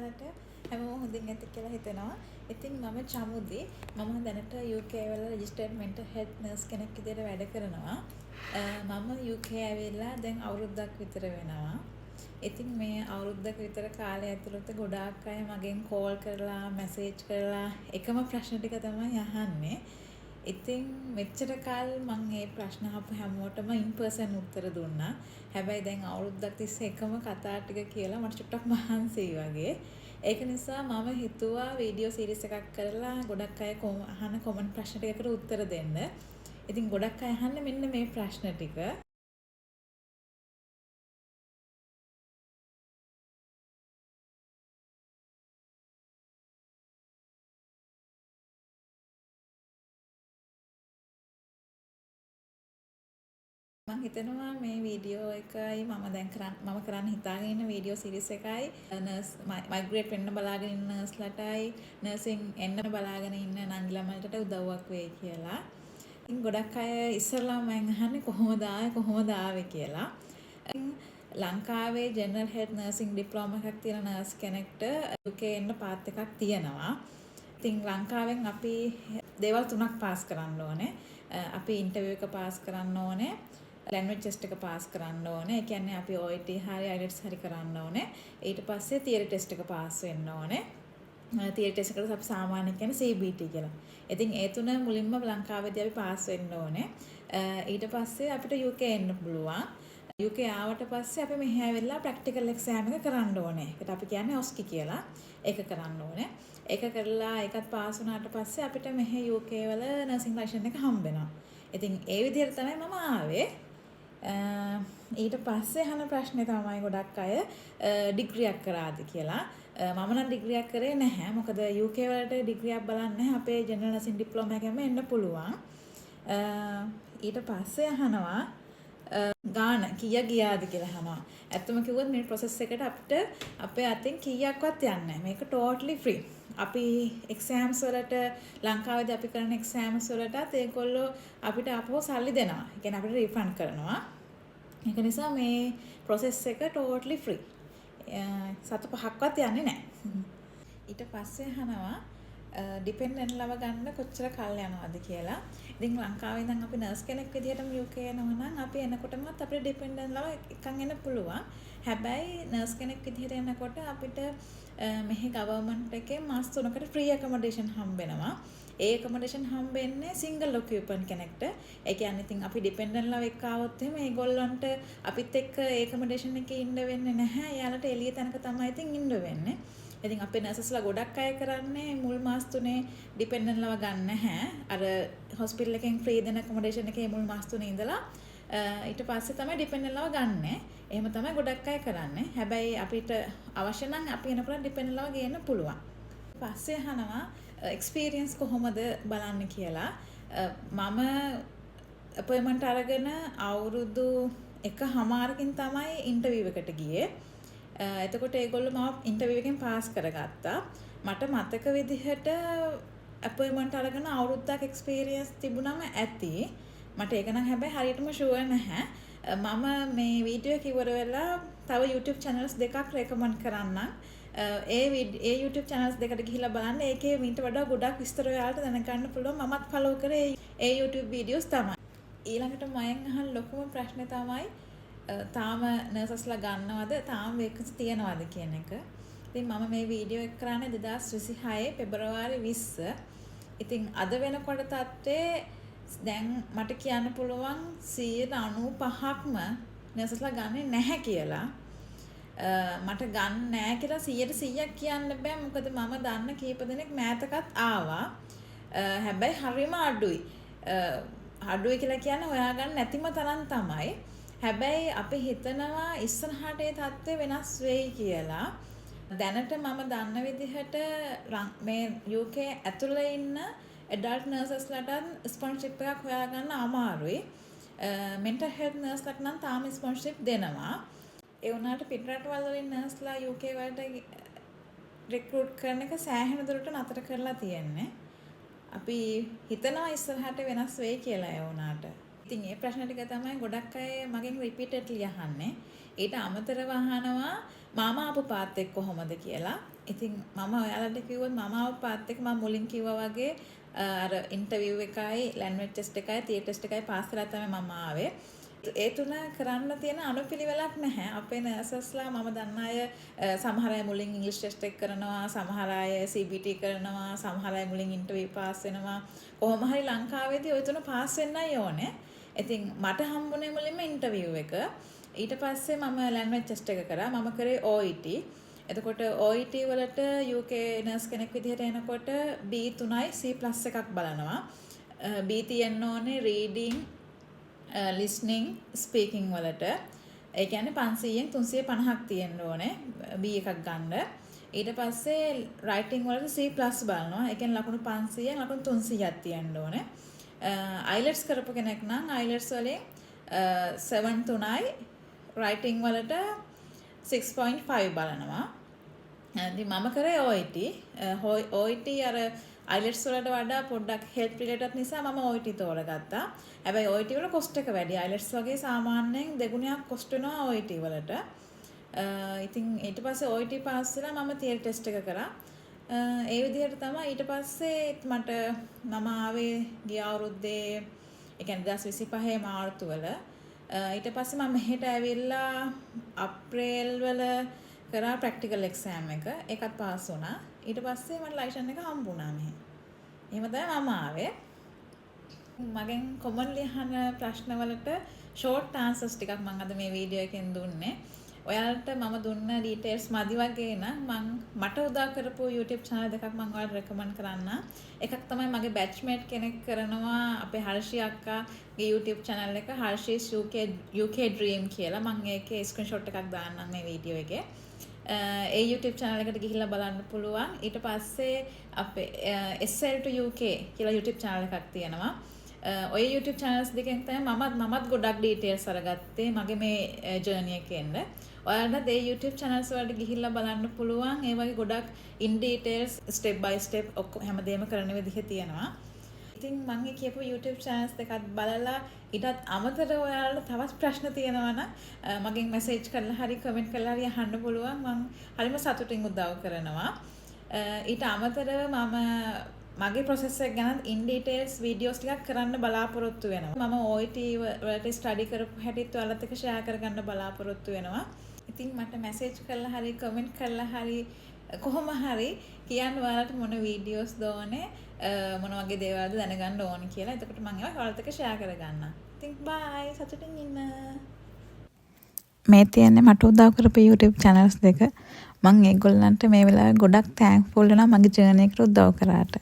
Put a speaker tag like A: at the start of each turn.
A: ඔයාලට හැමෝම හොඳින් ඇති කියලා හිතනවා. ඉතින් මම චමුදි. මම දැනට UK වල රෙජිස්ටර්ඩ් මෙන්ටල් හෙල්ත් නර්ස් කෙනෙක් විදිහට වැඩ කරනවා. මම UK ඇවිල්ලා දැන් අවුරුද්දක් විතර වෙනවා. ඉතින් මේ අවුරුද්දක විතර කාලය ඇතුළත ගොඩාක් අය මගෙන් කෝල් කරලා මැසේජ් කරලා එකම ප්‍රශ්න ටික තමයි අහන්නේ. ඉතින් මෙච්චර කාල මම මේ ප්‍රශ්න අහපු හැමෝටම ඉන් පර්සන් උත්තර දුන්නා. හැබැයි දැන් අවුරුද්දක් තිස්සේ එකම කතා ටික කියලා මට චුට්ටක් මහන්සියි වගේ. ඒක නිසා මම හිතුවා වීඩියෝ සීරීස් එකක් කරලා ගොඩක් අය අහන කොමන්ට් ප්‍රශ්න ටිකකට උත්තර දෙන්න. ඉතින් ගොඩක් අය අහන්නේ මෙන්න මේ ප්‍රශ්න ටික. මම හිතනවා මේ වීඩියෝ එකයි මම කරන්න හිතාගෙන ඉන්න වීඩියෝ සීරීස් එකයි නර්ස් මයිග්‍රේට් වෙන්න බලාගෙන ඉන්න නර්ස්ලටයි නර්සින් එන්න බලාගෙන ඉන්න නංගි ළමයින්ට උදව්වක් වෙයි කියලා. ඉතින් ගොඩක් අය ඉස්සරලා මම අහන්නේ කොහොමද ආවේ කියලා. ලංකාවේ ජෙනරල් හෙල්ත් නර්සින් ඩිප්ලෝමා එකක් තියෙන නර්ස් කෙනෙක්ට UK එන්න පාත් එකක් තියෙනවා. ඉතින් ලංකාවෙන් අපි දේවල් 3ක් පාස් කරන්න ඕනේ. අපි ඉන්ටර්විව් එක පාස් කරන්න ඕනේ. ලැන්ග්වේජ් ටෙස්ට් එක පාස් කරන්න ඕනේ. ඒ කියන්නේ අපි OET හරි IELTS හරි කරන්න ඕනේ. ඊට පස්සේ තියරි ටෙස්ට් එක පාස් වෙන්න ඕනේ. තියරි ටෙස්ට් එකට අපි සාමාන්‍ය කියන්නේ CBT කියලා. ඉතින් ඒ තුන මුලින්ම ලංකාවේදී අපි පාස් වෙන්න ඕනේ. ඊට පස්සේ අපිට UK එන්න පුළුවන්. UK ආවට පස්සේ අපි මෙහි ඇවිල්ලා ප්‍රැක්ටිකල් එක්සෑම් එක කරන්න ඕනේ. ඒකට අපි කියන්නේ OSCE කියලා. ඒක කරන්න ඕනේ. ඒක කරලා ඒකත් පාස් වුණාට පස්සේ අපිට මෙහි UK වල නර්සින් ලයිසන් එක හම්බ වෙනවා. ඉතින් ඒ විදිහට තමයි මම ආවේ. ඊට පස්සේ අහන ප්‍රශ්නේ තමයි ගොඩක් අය ඩිග්‍රියක් කරාද කියලා. මම නම් ඩිග්‍රියක් කරේ නැහැ. මොකද UK වලට ඩිග්‍රියක් බලන්නේ අපේ ජෙනරල් නර්සින් ඩිප්ලෝමා එකෙන්ම එන්න පුළුවන්. ඊට පස්සේ අහනවා ගාන කීය ගියාද කියලා අහනවා. ඇත්තම කිව්වොත් මේ process එකට අපිට අපේ අතින් කීයක්වත් යන්නේ නැහැ. මේක totally free. අපි exams වලට ලංකාවේදී අපි කරන exams වලටත් ඒගොල්ලෝ අපිට අපෝ සල්ලි දෙනවා. ඒ කියන්නේ අපිට refund කරනවා. ඒක නිසා මේ process එක totally free. සත 5ක්වත් යන්නේ නැහැ. ඊට පස්සේ අහනවා ඩිපෙන්ඩන්ට් ලව ගන්න කොච්චර කල් යනවද කියලා. ඉතින් ලංකාවේ ඉඳන් අපි නර්ස් කෙනෙක් විදිහටම UK එනවා නම් අපි එනකොටමත් අපිට ඩිපෙන්ඩන්ට් ලව එකන් එන්න පුළුවන්. හැබැයි නර්ස් කෙනෙක් විදිහට එනකොට අපිට මෙහි ගවර්න්මන්ට් එකේ මාස 3කට ෆ්‍රී ඇකොමොඩේෂන් හම්බ වෙනවා. ඒ ඇකොමොඩේෂන් හම්බෙන්නේ සිංගල් ඔකියුපන්ට් කෙනෙක්ට. ඒ කියන්නේ ඉතින් අපි ඩිපෙන්ඩන්ට් ලව එක්ක આવොත් එහෙම ඒගොල්ලන්ට අපිත් එක්ක ඒ ඇකොමොඩේෂන් එකේ ඉන්න වෙන්නේ නැහැ. එයාලට එළිය තැනක තමයි ඉතින් ඉන්න වෙන්නේ. ඉතින් අපේ නර්සස්ලා ගොඩක් අය කරන්නේ මුල් මාස 3 ඩිපෙන්ඩන්ට් ලව ගන්න නැහැ. අර හොස්පිටල් එකෙන් ෆ්‍රී දෙන ඇකොමොඩේෂන් එකේ මුල් මාස 3 ඉඳලා ඊට පස්සේ තමයි ඩිපෙන්ඩන්ට් ලව ගන්නෙ. එහෙම තමයි ගොඩක් අය කරන්නේ. හැබැයි අපිට අවශ්‍ය නම් අපි එනකොට ඩිපෙන්ඩන්ට් ලව ගේන්න පුළුවන්. පස්සේ අහනවා එක්ස්පීරියන්ස් කොහොමද බලන්න කියලා. මම අපොයින්ට්මන්ට් අරගෙන අවුරුදු 1.5කින් තමයි ඉන්ටර්විව් එකට ගියේ. එතකොට ඒගොල්ලෝ මාව ඉන්ටර්විව් එකෙන් පාස් කරගත්තා. මට මතක විදිහට අපොයින්ට්මන්ට් අරගෙන අවුරුද්දක් එක්ස්පීරියන්ස් තිබුණම ඇති. මට ඒක නම් හැබැයි හරියටම ෂුවර් නැහැ. මම මේ වීඩියෝ එක ඉවර වෙලා තව YouTube channels දෙකක් රෙකමන්ඩ් කරන්නම්. ඒ YouTube channels දෙකට ගිහිල්ලා බලන්න. ඒකේ මීට වඩා ගොඩක් විස්තර ඔයාලට දැනගන්න පුළුවන්. මමත් follow කරේ ඒ YouTube videos තමයි. ඊළඟට මයෙන් අහන ලොකුම ප්‍රශ්නේ තමයි තාම නර්සස්ලා ගන්නවද තාම වේකන්සි තියනවද කියන එක. ඉතින් මම මේ වීඩියෝ එක කරන්නේ 2026 පෙබරවාරි 20. ඉතින් අද වෙනකොට තත්ත්වයේ දැන් මට කියන්න පුළුවන් 95%ක්ම නර්සස්ලා ගන්නෙ නැහැ කියලා. මට ගන්න නැහැ කියලා 100% කියන්න බෑ. මොකද මම දන්න කීප දෙනෙක් මෑතකත් ආවා. හැබැයි හරිම අඩුයි. අඩුයි කියලා කියන්නේ හොයාගන්න නැතිම තරම් තමයි. හැබැයි අපි හිතනවා ඉස්සරහට ඒ තත්ත්වය වෙනස් වෙයි කියලා. දැනට මම දන්න විදිහට මේ UK ඇතුළේ ඉන්න ඇඩල්ට් නර්සස්ලට ස්පොන්සර්ෂිප් එකක් හොයාගන්න අමාරුයි. මෙන්ටල් හෙල්ත් නර්ස්ලට නම් තාම ස්පොන්සර්ෂිප් දෙනවා. ඒ වුණාට පිටරටවල් වලින් නර්ස්ලා UK වලට රික්‍රූට් කරන එක සෑහෙන දුරට නතර කරලා තියෙන්නේ. අපි හිතනවා ඉස්සරහට වෙනස් වෙයි කියලා ඒ වුණාට. ඉතින් මේ ප්‍රශ්න ටික තමයි ගොඩක් අය මගෙන් රිපීටඩ්ලි අහන්නේ. ඊට අමතරව අහනවා මම ආපු පාත් එක්ක කොහොමද කියලා. ඉතින් මම ඔයාලට කිව්වොත් මම ආපු පාත් එක්ක මම මුලින් කිව්වා වගේ අර ඉන්ටර්විව් එකයි ලැන්ග්වේජ් ටෙස්ට් එකයි තියරි ටෙස්ට් එකයි පාස් කරලා තමයි මම ආවේ. ඒ තුන කරන්න තියෙන අනුපිළිවෙලක් නැහැ. අපේ නර්සස්ලා මම දන්න අය සමහර අය මුලින් ඉංග්‍රීසි ටෙස්ට් එක කරනවා, සමහර අය CBT කරනවා, සමහර අය මුලින් ඉන්ටර්විව් පාස් වෙනවා. කොහොම හරි ලංකාවේදී ওই තුන පාස් වෙන්නයි ඕනේ. ඉතින් මට හම්බුනේ මුලින්ම ඉන්ටර්විව් එක. ඊට පස්සේ මම ලැන්ග්වේජ් ටෙස්ට් එක කරා. මම කරේ OET. එතකොට OET වලට UK නර්ස් කෙනෙක් විදිහට එනකොට B3යි C+ එකක් බලනවා. B තියෙන්න ඕනේ reading listening speaking වලට. ඒ කියන්නේ 500න් 350ක් තියෙන්න ඕනේ B එකක් ගන්න. ඊට පස්සේ writing වලට C+ බලනවා. ඒ කියන්නේ ලකුණු 500න් ලකුණු 300ක් තියෙන්න ඕනේ. IELTS කරපු කෙනෙක් නම් IELTS වලින් 7.3යි writing වලට 6.5 බලනවා. ඉතින් මම කරේ OET. OET අර IELTS වලට වඩා පොඩ්ඩක් health related නිසා මම OET තෝරගත්තා. හැබැයි OET වල cost එක වැඩි. IELTS වගේ සාමාන්‍යයෙන් දෙගුණයක් cost වෙනවා OET වලට. ඉතින් ඊට පස්සේ OET පාස් වෙලා මම theory test එක කරා. ඒ විදිහට තමයි ඊට පස්සේ මට මම ආවේ ගිය අවුරුද්දේ ඒ කියන්නේ 2025 මාර්තු වල. ඊට පස්සේ මම මෙහෙට ඇවිල්ලා අප්‍රේල් වල කරා ප්‍රැක්ටිකල් එක්සෑම් එක. ඒකත් පාස් වුණා. ඊට පස්සේ මට ලයිසන් එක හම්බුණා මෙහෙ. එහෙම තමයි මම ආවේ. මගෙන් කොමන්ලි අහන ප්‍රශ්න වලට ෂෝට් ආන්සර්ස් ටිකක් මම අද මේ වීඩියෝ එකෙන් දුන්නේ. ඔයාලට මම දුන්න ඩීටේල්ස් මදි වගේ නම් මට උදා කරපු YouTube channel දෙකක් මම ඔයාලට රෙකමන්ඩ් කරන්න. එකක් තමයි මගේ බැච්මේට් කෙනෙක් කරනවා අපේ හර්ෂි අක්කාගේ YouTube channel එක Harshis UK Dream කියලා. මම ඒකේ ස්ක්‍රීන්ෂොට් එකක් දාන්නම් මේ වීඩියෝ එකේ. ඒ YouTube channel එකට ගිහිල්ලා බලන්න පුළුවන්. ඊට පස්සේ අපේ SL to UK කියලා YouTube channel එකක් තියෙනවා. ඔය YouTube channels දෙකෙන් තමයි මමත් ගොඩක් details අරගත්තේ මගේ මේ journey එකෙන්ද. ඔයාලට ඒ YouTube channels වලට ගිහිල්ලා බලන්න පුළුවන්. ඒ වගේ ගොඩක් in details step by step ඔක්කොම හැමදේම කරන විදිහ තියෙනවා. ඉතින් මම කියපු YouTube channels දෙකත් බලලා ඊටත් අමතරව ඔයාලට තවත් ප්‍රශ්න තියෙනවා නම් මගෙන් message කරලා හරි comment කරලා හරි අහන්න පුළුවන්. මම හරිම සතුටින් උදව් කරනවා. ඊට අමතරව මගේ process එක ගැන in details videos ටිකක් කරන්න බලාපොරොත්තු වෙනවා. මම OET වලට study කරපු හැටිත් ඔයාලත් එක්ක share කරගන්න බලාපොරොත්තු වෙනවා. ඉතින් මට message කරලා හරි comment කරලා හරි කොහොම හරි කියන්න ඔයාලට මොන videos දෝනේ මොන වගේ දේවල්ද දැනගන්න ඕන කියලා. එතකොට මම ඒවා ඔයාලත් එක්ක share කරගන්නම්. ඉතින් bye සතුටින් ඉන්න. මේ තියන්නේ මට උදව් කරපු YouTube channels දෙක. මම ඒගොල්ලන්ට මේ වෙලාවේ ගොඩක් thankful වෙනවා මගේ journey එකට උදව් කරාට.